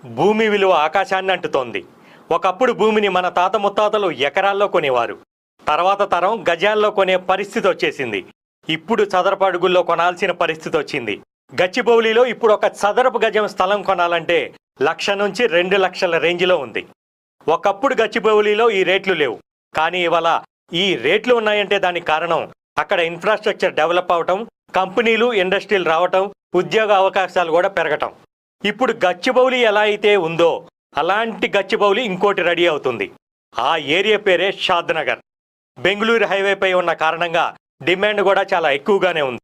భూమి విలువ ఆకాశాన్ని అంటుతోంది. ఒకప్పుడు భూమిని మన తాత ముత్తాతలు ఎకరాల్లో కొనేవారు. తర్వాత తరం గజాల్లో కొనే పరిస్థితి వచ్చేసింది. ఇప్పుడు చదరపు అడుగుల్లో కొనాల్సిన పరిస్థితి వచ్చింది. గచ్చిబౌలిలో ఇప్పుడు ఒక చదరపు గజం స్థలం కొనాలంటే 1,00,000 నుంచి 2,00,000 రేంజ్లో ఉంది. ఒకప్పుడు గచ్చిబౌలిలో ఈ రేట్లు లేవు. కానీ ఇవాళ ఈ రేట్లు ఉన్నాయంటే దానికి కారణం అక్కడ ఇన్ఫ్రాస్ట్రక్చర్ డెవలప్ అవటం, కంపెనీలు ఇండస్ట్రీలు రావటం, ఉద్యోగ అవకాశాలు కూడా పెరగటం. ఇప్పుడు గచ్చిబౌలి ఎలా అయితే ఉందో అలాంటి గచ్చిబౌలి ఇంకోటి రెడీ అవుతుంది. ఆ ఏరియా పేరే షాద్నగర్. బెంగళూరు హైవేపై ఉన్న కారణంగా డిమాండ్ కూడా చాలా ఎక్కువగానే ఉంది.